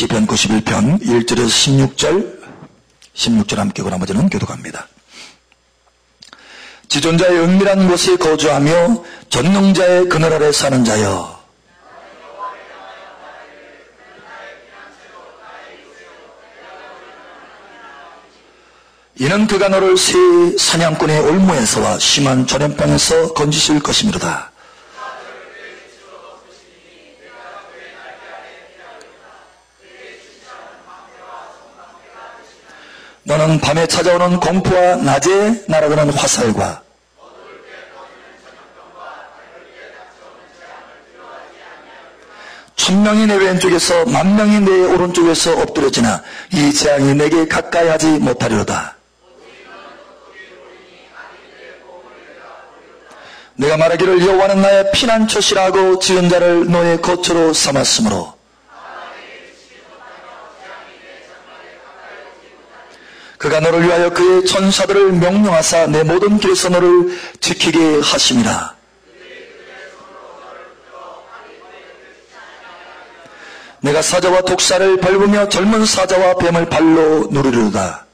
시편 91편 1절에서 16절 함께 그 나머지는 교독합니다. 지존자의 은밀한 곳에 거주하며 전능자의 그늘 아래 사는 자여, 이는 그가 너를 새 사냥꾼의 올무에서와 심한 전염병에서 건지실 것이미로다. 너는 밤에 찾아오는 공포와 낮에 날아드는 화살과 천명이 내 왼쪽에서 만명이 내 오른쪽에서 엎드려지나 이 재앙이 내게 가까이 하지 못하리로다. 내가 말하기를 여호와는 나의 피난처시라 하고 지은 자를 너의 거처로 삼았으므로 그가 너를 위하여 그의 천사들을 명령하사 내 모든 길에서 너를 지키게 하심이라. 내가 사자와 독사를 밟으며 젊은 사자와 뱀을 발로 누리리로다.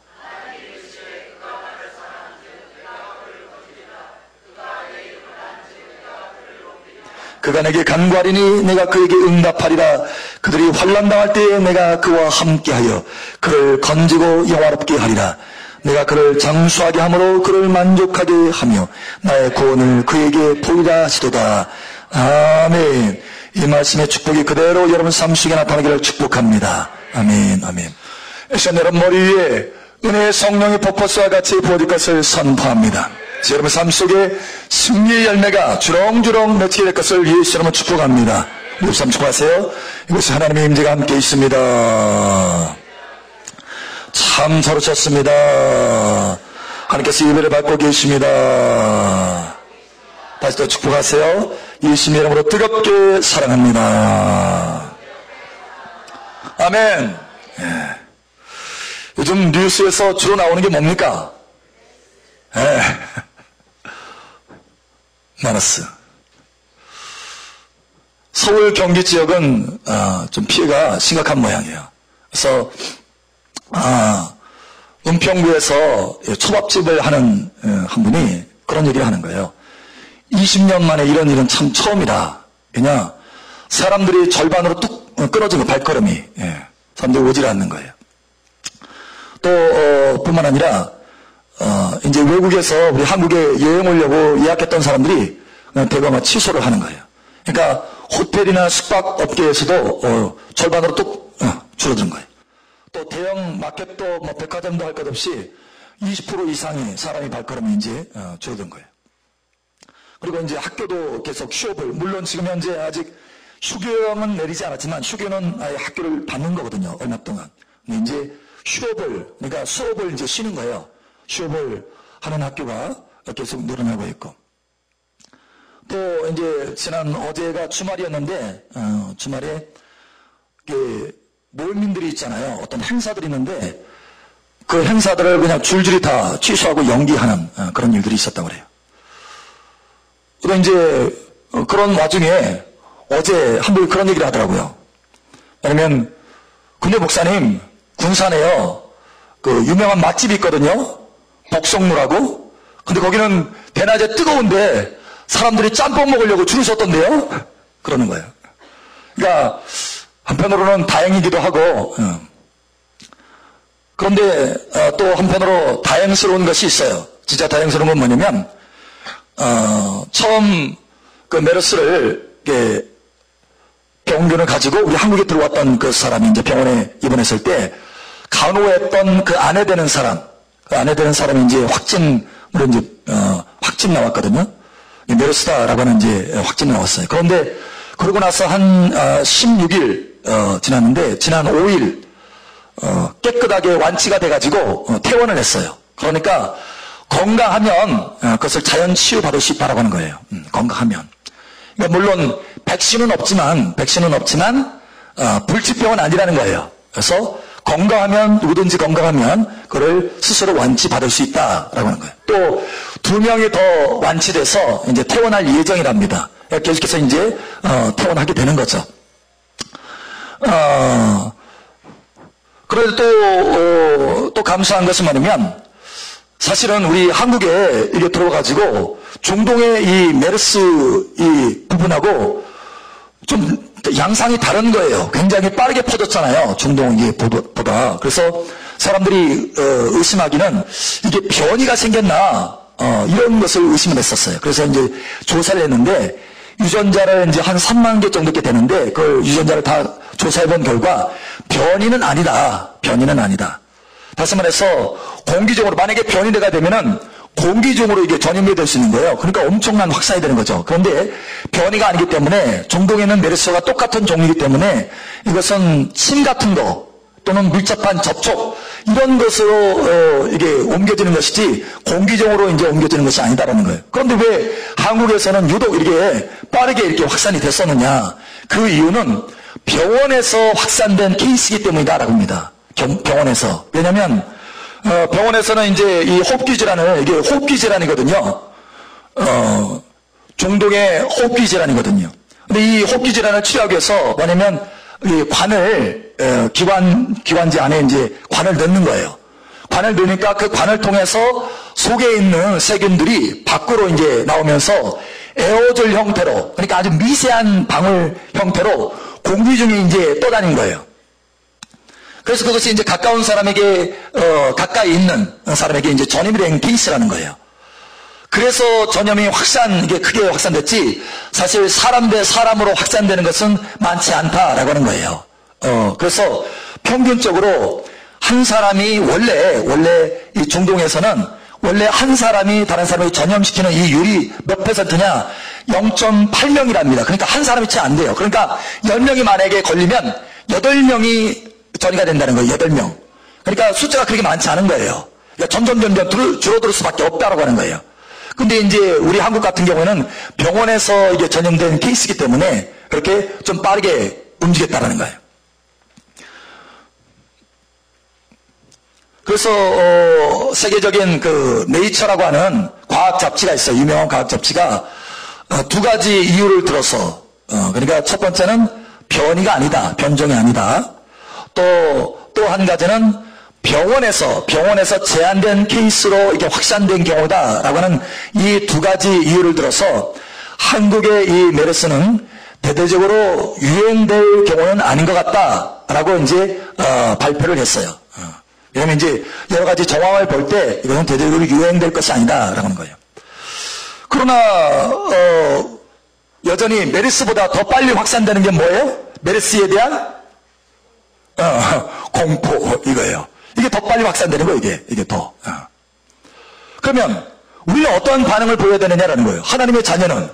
그가 내게 간구하리니 내가 그에게 응답하리라. 그들이 환난당할 때에 내가 그와 함께하여 그를 건지고 영화롭게 하리라. 내가 그를 장수하게 함으로 그를 만족하게 하며 나의 구원을 그에게 보이라 하시도다. 아멘. 이 말씀의 축복이 그대로 여러분 삶 속에 나타나기를 축복합니다. 아멘. 아멘. 여러분 머리 위에 은혜의 성령의 폭포수와 같이 부어질 것을 선포합니다. 여러분 삶 속에 승리의 열매가 주렁주렁 맺히게 될 것을 예수 여러분 축복합니다. 우리 삶 축복하세요. 이곳에 하나님의 임재가 함께 있습니다. 참 잘하셨습니다. 하나님께서 예배를 받고 계십니다. 다시 또 축복하세요. 예수님의 이름으로 뜨겁게 사랑합니다. 아멘. 예. 요즘 뉴스에서 주로 나오는 게 뭡니까? 예. 마너스. 서울 경기 지역은 좀 피해가 심각한 모양이에요. 그래서 은평구에서 초밥집을 하는 한 분이 그런 얘기를 하는 거예요. 20년 만에 이런 일은 참 처음이다. 왜냐, 사람들이 절반으로 뚝 끊어진 거, 발걸음이. 예. 사람들이 오질 않는 거예요. 또 뿐만 아니라 이제 외국에서 우리 한국에 여행 오려고 예약했던 사람들이 대거 취소를 하는 거예요. 그러니까 호텔이나 숙박 업계에서도 절반으로 뚝 줄어든 거예요. 또 대형 마켓도 백화점도 할 것 없이 20% 이상의 사람이 발걸음이 이제 줄어든 거예요. 그리고 이제 학교도 계속 휴업을, 물론 지금 현재 아직 휴교는 내리지 않았지만 휴교는 아예 학교를 받는 거거든요. 얼마 동안. 근데 이제 휴업을, 그러니까 수업을 이제 쉬는 거예요. 휴업을 하는 학교가 계속 늘어나고 있고. 또 이제 지난 어제가 주말이었는데 주말에 모임들이 있잖아요. 어떤 행사들이 있는데 그 행사들을 그냥 줄줄이 다 취소하고 연기하는 그런 일들이 있었다고 그래요. 그리고 이제 그런 와중에 어제 한 분이 그런 얘기를 하더라고요. 왜냐면 근데 목사님, 군산에요 그 유명한 맛집이 있거든요. 복성루라고. 근데 거기는 대낮에 뜨거운데 사람들이 짬뽕 먹으려고 줄을 섰던데요. 그러는 거예요. 그러니까 한편으로는 다행이기도 하고, 그런데 또 한편으로 다행스러운 것이 있어요. 진짜 다행스러운 건 뭐냐면 처음 그 메르스를 병균을 가지고 우리 한국에 들어왔던 그 사람이 이제 병원에 입원했을 때 간호했던 그 아내 되는 사람, 그 아내 되는 사람이 이제 확진으로 이제 확진 나왔거든요. 메르스다라고 하는 이제 확진이 나왔어요. 그런데 그러고 나서 한 16일 지났는데 지난 5일 깨끗하게 완치가 돼가지고 퇴원을 했어요. 그러니까 건강하면 그것을 자연 치유받을 수 있다라고 하는 거예요. 건강하면. 그러니까 물론 백신은 없지만 불치병은 아니라는 거예요. 그래서 건강하면, 누구든지 건강하면 그걸 스스로 완치받을 수 있다라고 하는 거예요. 또 2명이 더 완치돼서 이제 퇴원할 예정이랍니다. 계속해서 이제 퇴원하게 되는 거죠. 그런데 또 감사한 것은 뭐냐면, 사실은 우리 한국에 이게 들어가지고 중동의 이 메르스 이 부분하고 좀 양상이 다른 거예요. 굉장히 빠르게 퍼졌잖아요. 중동보다. 그래서 사람들이 의심하기는 이게 변이가 생겼나 이런 것을 의심을 했었어요. 그래서 이제 조사를 했는데 유전자를 이제 한 3만 개 정도 되는데 그 유전자를 다 조사해본 결과 변이는 아니다. 변이는 아니다. 다시 말해서 공기종으로 만약에 변이가 되면은 공기종으로 이게 전염이 될 수 있는 거예요. 그러니까 엄청난 확산이 되는 거죠. 그런데 변이가 아니기 때문에 중동에 있는 메르스와 똑같은 종이기 때문에 이것은 침 같은 거 또는 밀접한 접촉 이런 것으로 이게 옮겨지는 것이지 공기종으로 이제 옮겨지는 것이 아니다라는 거예요. 그런데 왜 한국에서는 유독 이렇게 빠르게 이렇게 확산이 됐었느냐? 그 이유는 병원에서 확산된 케이스이기 때문이다라고 합니다. 병원에서. 왜냐면 병원에서는 이제 이 호흡기 질환을 이게 호흡기 질환이거든요. 중동의 호흡기 질환이거든요. 근데 이 호흡기 질환을 치료하기 위해서 뭐냐면 이 관을 기관지 안에 이제 관을 넣는 거예요. 관을 넣으니까 그 관을 통해서 속에 있는 세균들이 밖으로 이제 나오면서 에어졸 형태로 그러니까 아주 미세한 방울 형태로 공기 중에 이제 떠다닌 거예요. 그래서 그것이 이제 가까운 사람에게 가까이 있는 사람에게 이제 전염이 된 케이스라는 거예요. 그래서 전염이 이게 크게 확산됐지 사실 사람 대 사람으로 확산되는 것은 많지 않다라고 하는 거예요. 그래서 평균적으로 한 사람이 원래 이 중동에서는 원래 한 사람이 다른 사람을 전염시키는 이 율이 몇 %냐? 0.8명이랍니다. 그러니까 한 사람이 채 안 돼요. 그러니까 10명이 만약에 걸리면 8명이 전이가 된다는 거예요. 8명. 그러니까 숫자가 그렇게 많지 않은 거예요. 그러니까 점점 줄어들 수밖에 없다라고 하는 거예요. 근데 이제 우리 한국 같은 경우에는 병원에서 이게 전염된 케이스이기 때문에 그렇게 좀 빠르게 움직였다라는 거예요. 그래서 세계적인 그 네이처라고 하는 과학 잡지가 있어요. 유명한 과학 잡지가 두 가지 이유를 들어서 그러니까 첫 번째는 변이가 아니다. 변종이 아니다. 또 한 가지는 병원에서 제한된 케이스로 이게 확산된 경우다라고 하는 이 두 가지 이유를 들어서 한국의 이 메르스는 대대적으로 유행될 경우는 아닌 것 같다라고 이제 발표를 했어요. 왜냐면 이제 여러 가지 정황을 볼 때 이것은 대대적으로 유행될 것이 아니다라고 하는 거예요. 그러나 여전히 메르스보다 더 빨리 확산되는 게 뭐예요? 메르스에 대한 공포 이거예요. 이게 더 빨리 확산되는 거예요. 이게 더. 그러면 우리는 어떤 반응을 보여야 되느냐라는 거예요. 하나님의 자녀는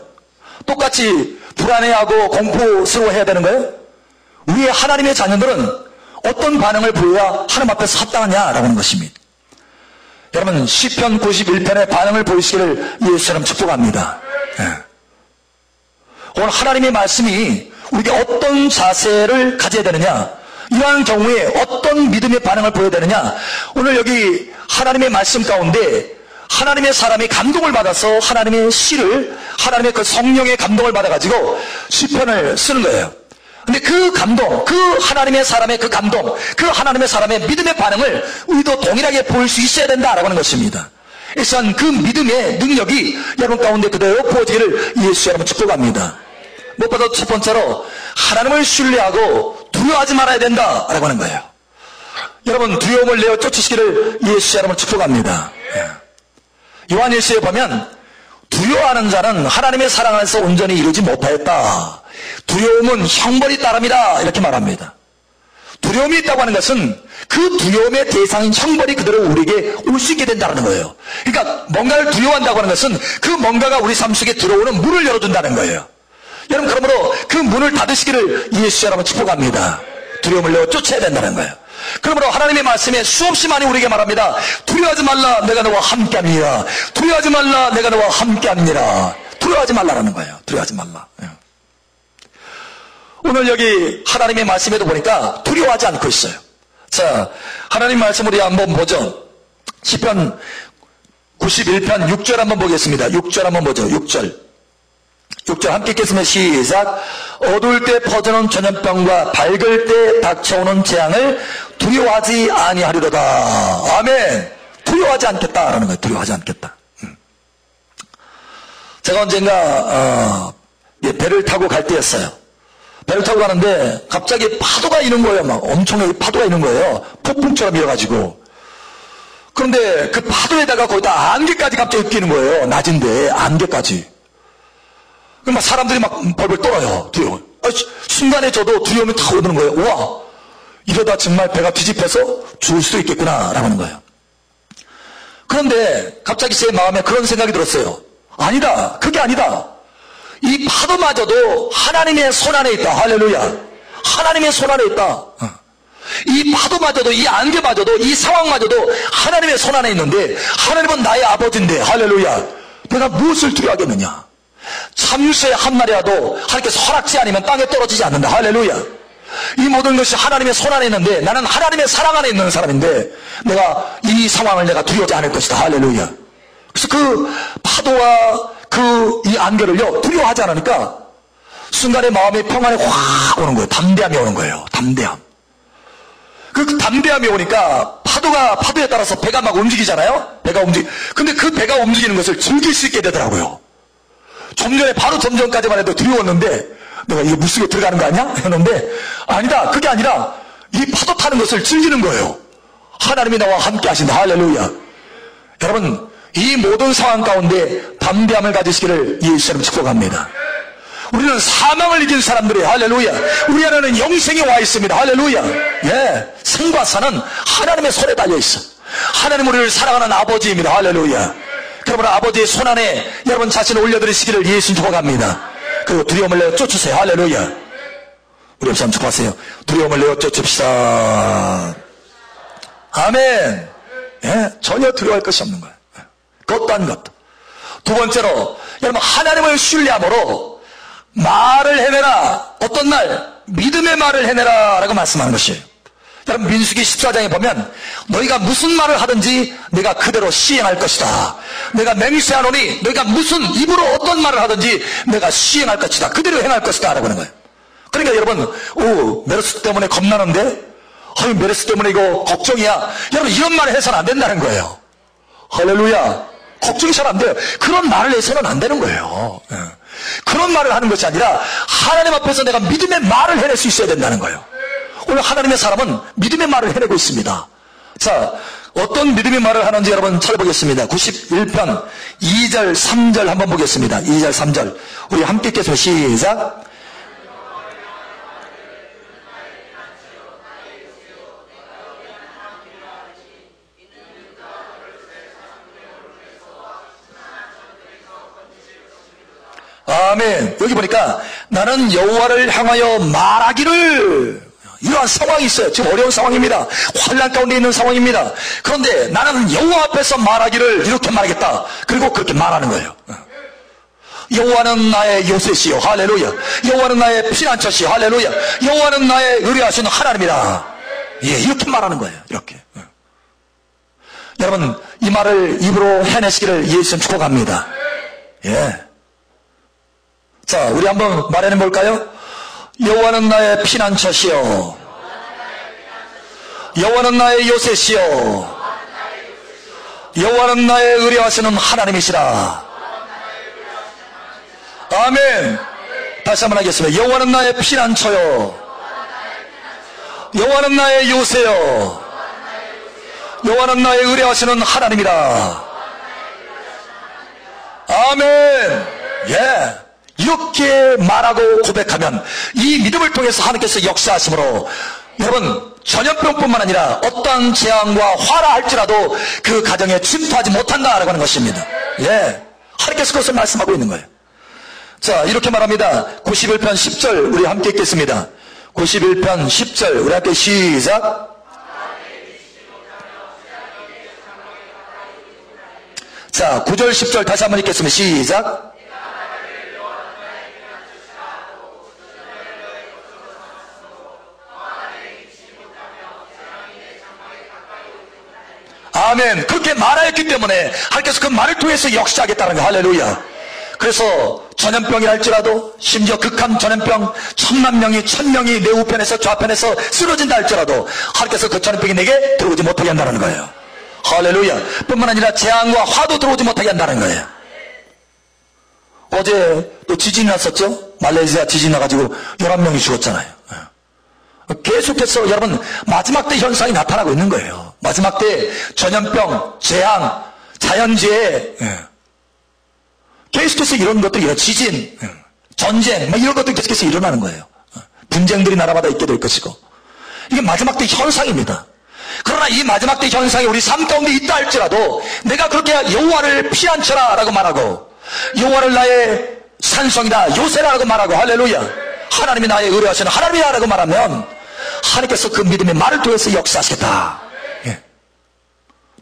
똑같이 불안해하고 공포스러워해야 되는 거예요. 우리의 하나님의 자녀들은 어떤 반응을 보여야 하나님 앞에서 합당하냐라고 하는 것입니다. 여러분 시편 91편의 반응을 보이시기를 예수처럼 축복합니다. 오늘 하나님의 말씀이 우리에게 어떤 자세를 가져야 되느냐, 이러한 경우에 어떤 믿음의 반응을 보여야 되느냐. 오늘 여기 하나님의 말씀 가운데 하나님의 사람이 감동을 받아서 하나님의 시를 하나님의 그 성령의 감동을 받아가지고 시편을 쓰는 거예요. 근데 그 감동, 그 하나님의 사람의 그 감동, 그 하나님의 사람의 믿음의 반응을 우리도 동일하게 보일 수 있어야 된다라고 하는 것입니다. 일단 그 믿음의 능력이 여러분 가운데 그대로 부어지기를 예수 여러분 축복합니다. 무엇보다 첫 번째로 하나님을 신뢰하고 두려워하지 말아야 된다라고 하는 거예요. 여러분 두려움을 내어 쫓으시기를 예수 여러분 축복합니다. 요한일서에 보면 두려워하는 자는 하나님의 사랑 안에서 온전히 이루지 못하였다. 두려움은 형벌이 따릅니다. 이렇게 말합니다. 두려움이 있다고 하는 것은 그 두려움의 대상인 형벌이 그대로 우리에게 올 수 있게 된다는 거예요. 그러니까 뭔가를 두려워한다고 하는 것은 그 뭔가가 우리 삶 속에 들어오는 문을 열어준다는 거예요. 여러분 그러므로 그 문을 닫으시기를 예수 여러분 축복합니다. 두려움을 내어 쫓아야 된다는 거예요. 그러므로 하나님의 말씀에 수없이 많이 우리에게 말합니다. 두려워하지 말라 내가 너와 함께합니다. 두려워하지 말라 내가 너와 함께합니다. 두려워하지 말라라는 거예요. 두려워하지 말라. 오늘 여기 하나님의 말씀에도 보니까 두려워하지 않고 있어요. 자, 하나님 말씀 우리 한번 보죠. 시편 91편 6절 한번 보겠습니다. 6절 한번 보죠. 6절 함께 읽겠습니다. 시작. 어두울 때 퍼지는 전염병과 밝을 때 닥쳐오는 재앙을 두려워하지 아니하리로다. 아멘. 두려워하지 않겠다라는 거예요. 두려워하지 않겠다. 제가 언젠가 배를 타고 갈 때였어요. 배를 타고 가는데 갑자기 파도가 이는 거예요. 막 엄청나게 파도가 이는 거예요. 폭풍처럼 일어가지고. 그런데 그 파도에다가 거기다 안개까지 갑자기 끼는 거예요. 낮인데 안개까지. 그럼 막 사람들이 막 벌벌 떨어요. 두려워. 순간에 저도 두려움이 탁 오는 거예요. 우와, 이러다 정말 배가 뒤집혀서 죽을 수도 있겠구나 라고 하는 거예요. 그런데 갑자기 제 마음에 그런 생각이 들었어요. 아니다. 그게 아니다. 이 파도마저도 하나님의 손 안에 있다. 할렐루야. 하나님의 손 안에 있다. 이 파도마저도, 이 안개마저도, 이 상황마저도 하나님의 손 안에 있는데 하나님은 나의 아버지인데, 할렐루야, 내가 무엇을 두려워하겠느냐. 참새의 한 마리라도 하나님께서 허락지 않으면 땅에 떨어지지 않는다. 할렐루야. 이 모든 것이 하나님의 손 안에 있는데 나는 하나님의 사랑 안에 있는 사람인데 내가 이 상황을 내가 두려워하지 않을 것이다. 할렐루야. 그래서 그 파도와 이 안개를요 두려워하지 않으니까 순간에 마음의 평안이 확 오는 거예요. 담대함이 오는 거예요. 담대함. 그 담대함이 오니까 파도에 따라서 배가 막 움직이잖아요. 근데 그 배가 움직이는 것을 즐길 수 있게 되더라고요. 좀 전에 바로 좀 전까지만 해도 두려웠는데 내가 이게 물속에 들어가는 거 아니야? 했는데 아니다. 그게 아니라 이 파도 타는 것을 즐기는 거예요. 하나님이 나와 함께 하신다. 할렐루야. 여러분, 이 모든 상황 가운데 담대함을 가지시기를 예수님 축복합니다. 우리는 사망을 이긴 사람들이에요. 할렐루야. 우리 안에는 영생이 와 있습니다. 할렐루야. 예, 생과 사는 하나님의 손에 달려 있어. 하나님 우리를 사랑하는 아버지입니다. 할렐루야. 그러므로 아버지의 손 안에 여러분 자신을 올려드리시기를 예수님 축복합니다. 그리고 두려움을 내어 쫓으세요. 할렐루야. 우리 옆 사람 축복하세요. 두려움을 내어 쫓읍시다. 아멘. 예, 전혀 두려워할 것이 없는 거예요. 그것도 한 것도. 두 번째로 여러분 하나님을 신뢰함으로 말을 해내라. 어떤 날 믿음의 말을 해내라 라고 말씀하는 것이에요. 여러분 민수기 14장에 보면 너희가 무슨 말을 하든지 내가 그대로 시행할 것이다. 내가 맹세하노니 너희가 무슨 입으로 어떤 말을 하든지 내가 시행할 것이다. 그대로 행할 것이다 라고 하는 거예요. 그러니까 여러분 메르스 때문에 겁나는데 메르스 때문에 이거 걱정이야. 여러분 이런 말을 해서는 안 된다는 거예요. 할렐루야. 걱정이 잘 안 돼요. 그런 말을 해서는 안 되는 거예요. 그런 말을 하는 것이 아니라 하나님 앞에서 내가 믿음의 말을 해낼 수 있어야 된다는 거예요. 오늘 하나님의 사람은 믿음의 말을 해내고 있습니다. 자, 어떤 믿음의 말을 하는지 여러분 찾아보겠습니다. 91편 2절 3절 한번 보겠습니다. 2절 3절 우리 함께 읽겠습니다. 시작. 아멘. 여기 보니까 나는 여호와를 향하여 말하기를, 이러한 상황이 있어요. 지금 어려운 상황입니다. 환난 가운데 있는 상황입니다. 그런데 나는 여호와 앞에서 말하기를 이렇게 말하겠다. 그리고 그렇게 말하는 거예요. 여호와는 나의 요새시요. 할렐루야. 여호와는 나의 피난처시요. 할렐루야. 여호와는 나의 의뢰하시는 하나님이다. 예, 이렇게 말하는 거예요. 이렇게. 여러분 이 말을 입으로 해내시기를 예수님 축복합니다. 예. 자, 우리 한번 말해내 볼까요? 여호와는 나의 피난처시요. 여호와는 나의 요새시요. 여호와는 나의 의뢰하시는 하나님이시라. 아멘. 다시 한번 하겠습니다. 여호와는 나의 피난처요. 여호와는 나의 요새요. 여호와는 나의 의뢰하시는 하나님이라. 아멘. 예. 이렇게 말하고 고백하면 이 믿음을 통해서 하나님께서 역사하심으로 여러분 전염병뿐만 아니라 어떠한 재앙과 화라 할지라도 그 가정에 침투하지 못한다라고 하는 것입니다. 예, 하나님께서 그것을 말씀하고 있는 거예요. 자, 이렇게 말합니다. 91편 10절 우리 함께 읽겠습니다. 91편 10절 우리 함께 시작. 자, 9절 10절 다시 한번 읽겠습니다. 시작. 아멘. 그렇게 말하였기 때문에 하나님께서 그 말을 통해서 역사하겠다는 거예요. 할렐루야. 그래서 전염병이라 할지라도, 심지어 극한 전염병 1000만 명이 1000명이 내 우편에서 좌편에서 쓰러진다 할지라도 하나님께서 그 전염병이 내게 들어오지 못하게 한다는 거예요. 할렐루야. 뿐만 아니라 재앙과 화도 들어오지 못하게 한다는 거예요. 어제 또 지진이 났었죠? 말레이시아 지진 나가지고 11명이 죽었잖아요. 계속해서 여러분 마지막 때 현상이 나타나고 있는 거예요. 마지막 때 전염병, 재앙, 자연재해, 계속해서 이런 것들이, 지진, 전쟁, 이런 것들이 계속해서 일어나는 거예요. 분쟁들이 나라마다 있게 될 것이고, 이게 마지막 때 현상입니다. 그러나 이 마지막 때 현상이 우리 삶 가운데 있다 할지라도 내가 그렇게 여호와를 피한쳐라 라고 말하고, 여호와를 나의 산성이다, 요새라고 말하고, 할렐루야, 하나님이 나의 의뢰하시는 하나님이다 라고 말하면 하나님께서 그 믿음의 말을 통해서 역사하시겠다. 예.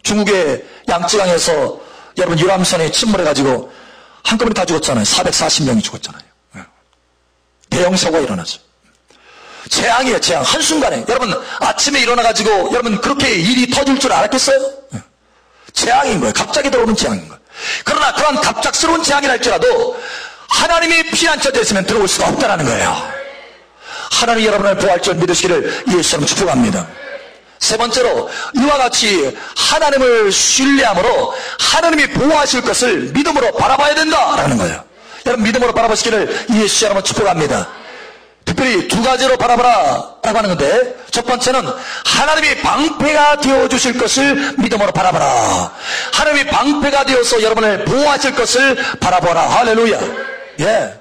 중국의 양쯔강에서 여러분 유람선에 침몰해가지고 한꺼번에 다 죽었잖아요. 440명이 죽었잖아요. 예. 대형 사고가 일어나죠. 재앙이에요, 재앙. 한순간에. 여러분 아침에 일어나가지고 여러분 그렇게 일이 터질 줄 알았겠어요? 예. 재앙인 거예요. 갑자기 들어오는 재앙인 거예요. 그러나 그런 갑작스러운 재앙이라 할지라도 하나님이 피난처되어 있으면 들어올 수가 없다는 거예요. 하나님이 여러분을 보호할 줄 믿으시기를 예수님 축복합니다. 세 번째로 이와 같이 하나님을 신뢰함으로 하나님이 보호하실 것을 믿음으로 바라봐야 된다라는 거예요. 여러분 믿음으로 바라보시기를 예수 여러분 축복합니다. 특별히 두 가지로 바라보라 라고 하는 건데, 첫 번째는 하나님이 방패가 되어주실 것을 믿음으로 바라보라. 하나님이 방패가 되어서 여러분을 보호하실 것을 바라보라. 할렐루야. 예.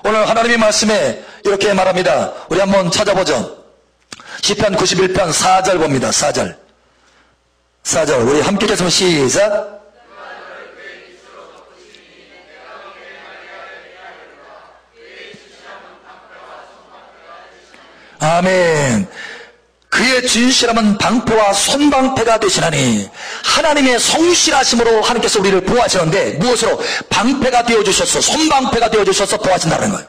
오늘 하나님의 말씀에 이렇게 말합니다. 우리 한번 찾아보죠. 시편 91편 4절 봅니다. 4절. 4절. 우리 함께 읽으면 시작. 아멘. 그의 진실함은 방패와 손방패가 되시나니, 하나님의 성실하심으로 하나님께서 우리를 보호하시는데 무엇으로? 방패가 되어주셔서, 손방패가 되어주셔서 보호하신다는 거예요.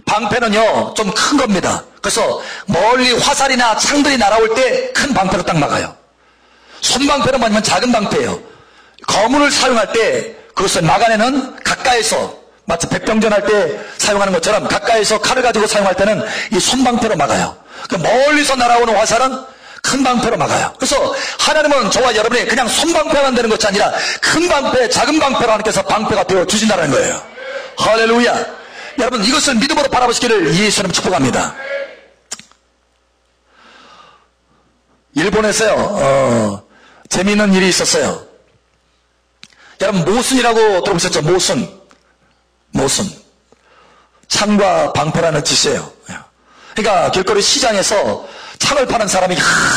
방패는요 좀 큰 겁니다. 그래서 멀리 화살이나 창들이 날아올 때 큰 방패로 딱 막아요. 손방패는 뭐냐면 작은 방패예요. 거문을 사용할 때 그것을 막아내는, 가까이서 마치 백병전 할 때 사용하는 것처럼 가까이서 칼을 가지고 사용할 때는 이 손방패로 막아요. 멀리서 날아오는 화살은 큰 방패로 막아요. 그래서 하나님은 저와 여러분이 그냥 손방패만 되는 것이 아니라 큰 방패, 작은 방패로 하나님께서 방패가 되어 주신다는 거예요. 할렐루야. 여러분 이것을 믿음으로 바라보시기를 예수님 축복합니다. 일본에서요 재미있는 일이 있었어요. 여러분 모순이라고 들어보셨죠? 모순. 창과 방패라는 뜻이에요. 그러니까 길거리 시장에서 창을 파는 사람이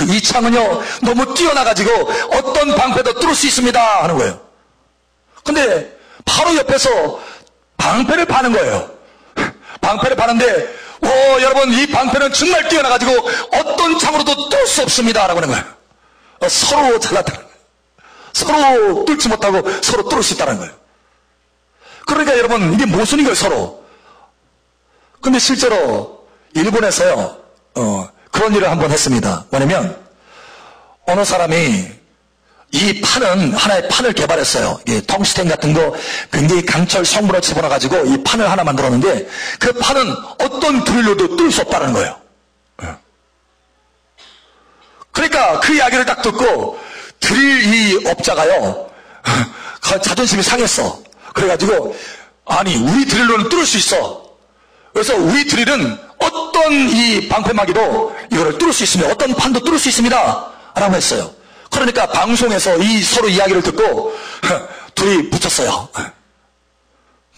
이 창은요 너무 뛰어나가지고 어떤 방패도 뚫을 수 있습니다 하는 거예요. 근데 바로 옆에서 방패를 파는 거예요. 방패를 파는데 여러분 이 방패는 정말 뛰어나가지고 어떤 창으로도 뚫을 수 없습니다 라고 하는 거예요. 서로 잘났다는 거예요. 서로 뚫지 못하고 서로 뚫을 수 있다는 거예요. 그러니까 여러분 이게 모순인 거예요, 서로. 근데 실제로 일본에서요 그런 일을 한번 했습니다. 뭐냐면 어느 사람이 이 판은, 하나의 판을 개발했어요. 텅스텐 같은 거 굉장히 강철 성분을 집어넣어가지고 이 판을 하나 만들었는데 그 판은 어떤 드릴로도 뚫을 수 없다는 거예요. 그러니까 그 이야기를 딱 듣고 드릴 이 업자가요 자존심이 상했어. 그래가지고 아니 우리 드릴로는 뚫을 수 있어. 그래서 우리 드릴은 어떤 이 방패막이도 이거를 뚫을 수 있습니다. 어떤 판도 뚫을 수 있습니다 라고 했어요. 그러니까 방송에서 이 서로 이야기를 듣고 둘이 붙였어요.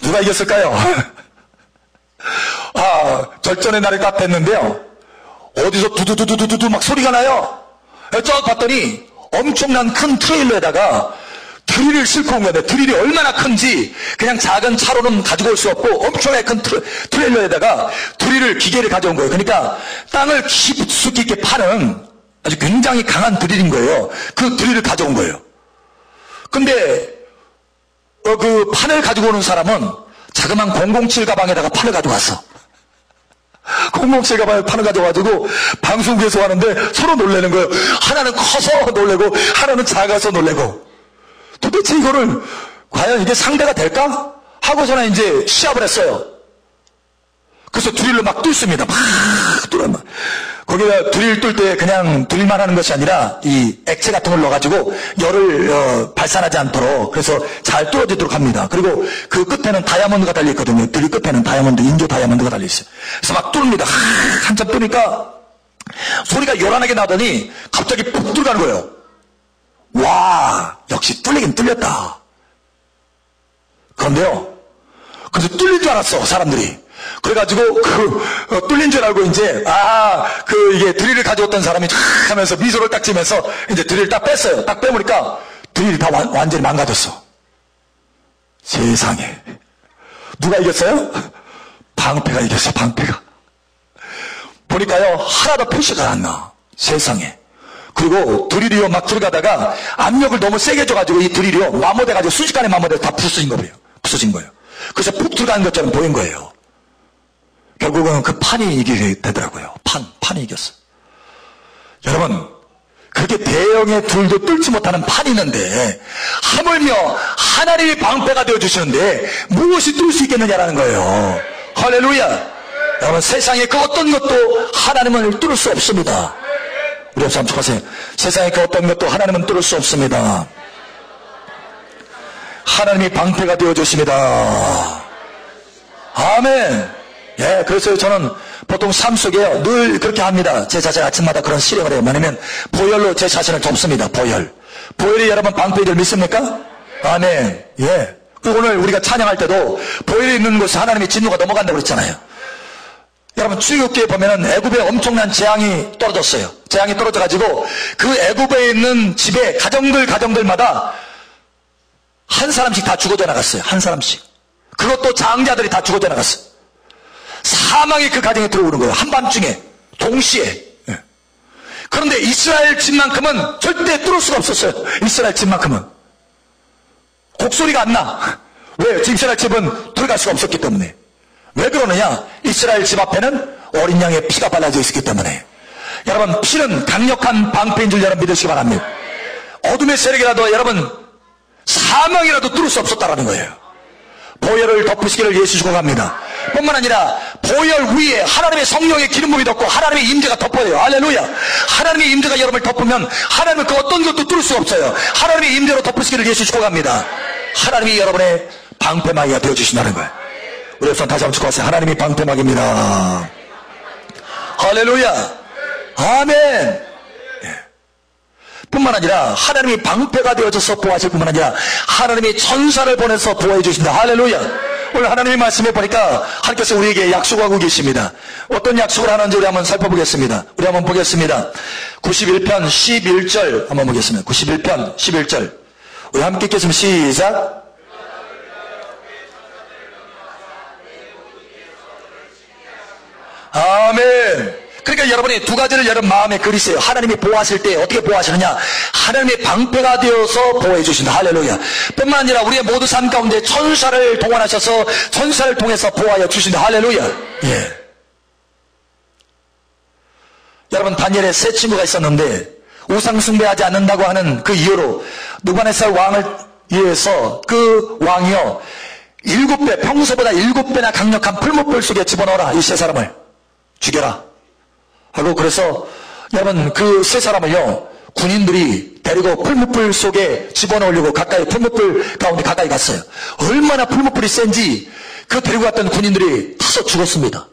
누가 이겼을까요? 절전의 날이 딱 됐는데요 어디서 두두두두두두 막 소리가 나요. 저 봤더니 엄청난 큰 트레일러에다가 드릴을 싣고 온 건데, 드릴이 얼마나 큰지 그냥 작은 차로는 가지고 올 수 없고 엄청나게 큰 트레일러에다가 드릴을, 기계를 가져온 거예요. 그러니까 땅을 깊숙이 있게 파는 아주 굉장히 강한 드릴인 거예요. 그 드릴을 가져온 거예요. 근데 그 판을 가지고 오는 사람은 자그마한 007 가방에다가 판을 가져왔어. 007 가방에 판을 가져가지고 방송국에서 하는데 서로 놀래는 거예요. 하나는 커서 놀래고 하나는 작아서 놀래고. 도대체 이거를 과연 이게 상대가 될까? 하고서는 이제 시합을 했어요. 그래서 드릴로 막 뚫습니다. 막 뚫어. 거기다 드릴 뚫을 때 그냥 드릴만 하는 것이 아니라 이 액체 같은 걸 넣어가지고 열을 발산하지 않도록 그래서 잘 뚫어지도록 합니다. 그리고 그 끝에는 다이아몬드가 달려있거든요. 드릴 끝에는 다이아몬드, 인조 다이아몬드가 달려있어요. 그래서 막 뚫습니다. 한참 뚫으니까 소리가 요란하게 나더니 갑자기 푹 들어가는 거예요. 와, 역시 뚫리긴 뚫렸다. 그런데요, 그래서 뚫린 줄 알았어, 사람들이. 그래가지고 뚫린 줄 알고 이제 이게 드릴을 가져왔던 사람이 쫙 하면서 미소를 딱 지면서 이제 드릴을 딱 뺐어요. 딱 빼보니까 드릴이 다 완전히 망가졌어. 세상에. 누가 이겼어요? 방패가 이겼어. 방패가. 보니까요, 하나도 표시가 안 나. 세상에. 그리고 드릴이요 막 들어가다가 압력을 너무 세게 줘가지고 이 드릴이요 마모돼가지고 순식간에 마모돼 다 부서진 거예요. 그래서 푹 들어가는 것처럼 보인 거예요. 결국은 그 판이 이기게 되더라고요. 판이 이겼어. 여러분, 그렇게 대형의 둘도 뚫지 못하는 판이 있는데 하물며 하나님이 방패가 되어주시는데 무엇이 뚫을 수 있겠느냐라는 거예요. 할렐루야. 여러분, 세상에 그 어떤 것도 하나님을 뚫을 수 없습니다. 우리 옆 사람 축하하세요. 세상에 그 어떤 것도 하나님은 뚫을 수 없습니다. 하나님이 방패가 되어주십니다. 아멘. 예, 그래서 저는 보통 삶 속에요, 늘 그렇게 합니다. 제 자신 아침마다 그런 실행을 해요. 뭐냐면, 보혈로 제 자신을 덮습니다. 보혈이 여러분 방패인 줄 믿습니까? 아멘. 예. 그리고 오늘 우리가 찬양할 때도, 보혈이 있는 곳에 하나님의 진노가 넘어간다고 그랬잖아요. 여러분, 출애굽기에 보면은 애굽에 엄청난 재앙이 떨어졌어요. 재앙이 떨어져가지고, 그 애굽에 있는 집에 가정들마다 한 사람씩 다 죽어져 나갔어요. 한 사람씩. 그것도 장자들이 다 죽어져 나갔어요. 사망이 그 가정에 들어오는 거예요. 한밤중에, 동시에. 그런데 이스라엘 집만큼은 절대 뚫을 수가 없었어요. 이스라엘 집만큼은. 곡소리가 안 나. 왜? 이스라엘 집은 들어갈 수가 없었기 때문에. 왜 그러느냐? 이스라엘 집 앞에는 어린 양의 피가 발라져 있었기 때문에. 여러분, 피는 강력한 방패인 줄 여러분 믿으시기 바랍니다. 어둠의 세력이라도 여러분, 사망이라도 뚫을 수 없었다라는 거예요. 보혈을 덮으시기를 예수 주고 갑니다. 뿐만 아니라 보혈 위에 하나님의 성령의 기름부음이 덮고 하나님의 임재가 덮어요. 할렐루야. 하나님의 임재가 여러분을 덮으면 하나님은 그 어떤 것도 뚫을 수 없어요. 하나님의 임재로 덮으시기를 예수 주고 갑니다. 하나님이 여러분의 방패막이가 되어주신다는 거예요. 우리 우선 다시 한번 축하하세요. 하나님이 방패막입니다. 할렐루야. 아멘. 뿐만 아니라 하나님이 방패가 되어져서 보호하실 뿐만 아니라 하나님이 천사를 보내서 보호해 주신다. 할렐루야. 오늘 하나님의 말씀에 보니까 하나님께서 우리에게 약속하고 계십니다. 어떤 약속을 하는지 우리 한번 살펴보겠습니다. 우리 한번 보겠습니다. 91편 11절 한번 보겠습니다. 91편 11절 우리 함께 읽겠습니다. 시작. 아멘. 그러니까 여러분이 두 가지를 여러분 마음에 그리세요. 하나님이 보호하실 때 어떻게 보호하시느냐? 하나님의 방패가 되어서 보호해 주신다. 할렐루야. 뿐만 아니라 우리의 모두 삶 가운데 천사를 동원하셔서 천사를 통해서 보호하여 주신다. 할렐루야. 예. 여러분, 다니엘의 세 친구가 있었는데 우상 숭배하지 않는다고 하는 그 이유로 느부갓네살 왕을 위해서 그 왕이요 7배, 평소보다 7배나 강력한 풀무불 속에 집어넣어라. 이 세 사람을 죽여라 하고, 그래서 여러분 그 세 사람을요 군인들이 데리고 풀무불 속에 집어넣으려고 가까이 풀무불 가운데 가까이 갔어요. 얼마나 풀무불이 센지 그 데리고 갔던 군인들이 타서 죽었습니다.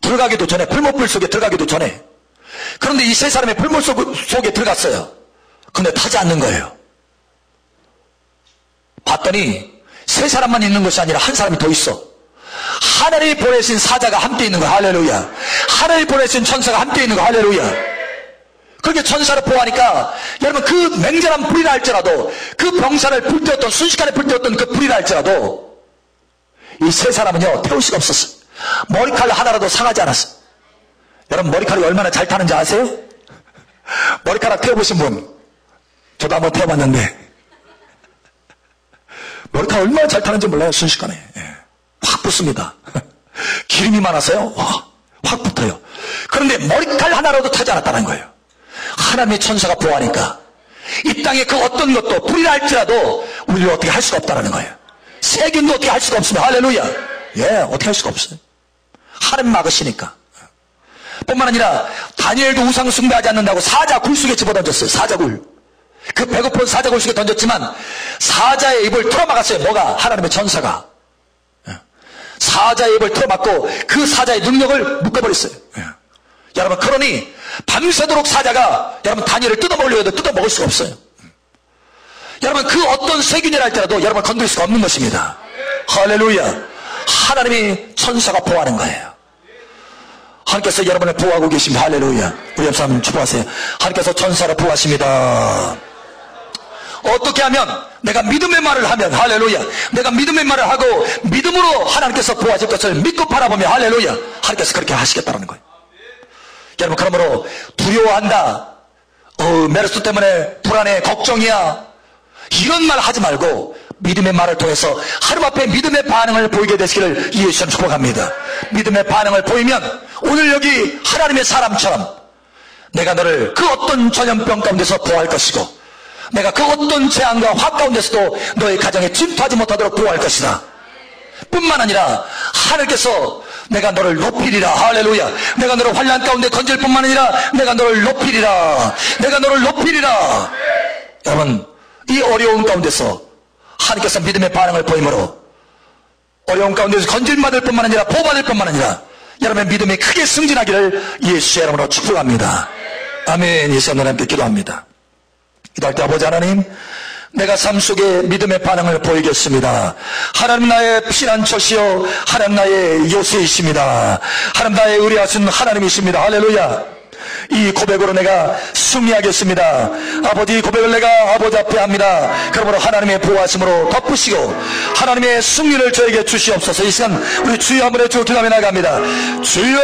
들어가기도 전에, 풀무불 속에 들어가기도 전에. 그런데 이 세 사람이 풀무불 속에 들어갔어요. 근데 타지 않는 거예요. 봤더니 세 사람만 있는 것이 아니라 한 사람이 더 있어. 하나님이 보내신 사자가 함께 있는 거야. 할렐루야. 하나님이 보내신 천사가 함께 있는 거야. 할렐루야. 그렇게 천사를 보호하니까 여러분 그 맹렬한 불이라 할지라도, 그 병사를 불태웠던, 순식간에 불태웠던 그 불이라 할지라도 이 세 사람은요 태울 수가 없었어. 머리칼 하나라도 상하지 않았어. 여러분 머리칼이 얼마나 잘 타는지 아세요? 머리카락 태워보신 분? 저도 한번 태워봤는데 머리카락 얼마나 잘 타는지 몰라요. 순식간에. 예. 확 붙습니다. 기름이 많아서요 확 붙어요. 그런데 머리칼 하나라도 타지 않았다는 거예요. 하나님의 천사가 보호하니까 이 땅에 그 어떤 것도 불이라 할지라도 우리를 어떻게 할 수가 없다는 거예요. 세균도 어떻게 할 수가 없습니다. 할렐루야. 예, 어떻게 할 수가 없어요. 하나님 막으시니까. 뿐만 아니라 다니엘도 우상 숭배하지 않는다고 사자 굴 속에 집어던졌어요. 사자굴. 그 배고픈 사자굴 속에 던졌지만 사자의 입을 틀어막았어요. 뭐가? 하나님의 전사가. 사자의 입을 틀어막고 그 사자의 능력을 묶어버렸어요. 여러분, 그러니 밤새도록 사자가 여러분 다니엘을 뜯어먹으려고 해도 뜯어먹을 수가 없어요. 여러분, 그 어떤 세균이라 할지라도 여러분 건드릴 수가 없는 것입니다. 할렐루야. 하나님이 천사가 보호하는 거예요. 하나님께서 여러분을 보호하고 계십니다. 할렐루야. 우리 옆 사람 축복하세요. 하나님께서 천사를 보호하십니다. 어떻게 하면? 내가 믿음의 말을 하면, 할렐루야. 내가 믿음의 말을 하고 믿음으로 하나님께서 보호하실 것을 믿고 바라보며, 할렐루야. 하나님께서 그렇게 하시겠다는 거예요. 여러분, 그러므로 두려워한다, 메르스 때문에 불안해, 걱정이야, 이런 말 하지 말고 믿음의 말을 통해서 하나님 앞에 믿음의 반응을 보이게 되시기를 예수님 축복합니다. 믿음의 반응을 보이면 오늘 여기 하나님의 사람처럼 내가 너를 그 어떤 전염병 가운데서 보호할 것이고, 내가 그 어떤 재앙과 화 가운데서도 너의 가정에 침투하지 못하도록 보호할 것이다. 뿐만 아니라 하나님께서 내가 너를 높이리라. 할렐루야. 내가 너를 환난 가운데 건질 뿐만 아니라 내가 너를 높이리라. 내가 너를 높이리라. 여러분, 이 어려운 가운데서 하나님께서 믿음의 반응을 보임으로 어려운 가운데서 건질받을 뿐만 아니라 보호받을 뿐만 아니라 여러분의 믿음이 크게 승진하기를 예수의 이름으로 축복합니다. 아멘. 예수 하나님께 기도합니다. 기도할 때 아버지 하나님, 내가 삶 속에 믿음의 반응을 보이겠습니다. 하나님 나의 피난처시여, 하나님 나의 요새이십니다. 하나님 나의 의뢰하신 하나님이십니다. 할렐루야. 이 고백으로 내가 승리하겠습니다. 아버지, 이 고백을 내가 아버지 앞에 합니다. 그러므로 하나님의 보호하심으로 덮으시고 하나님의 승리를 저에게 주시옵소서. 이 시간 우리 주여 한번 해주고 기도하며 나갑니다. 주여.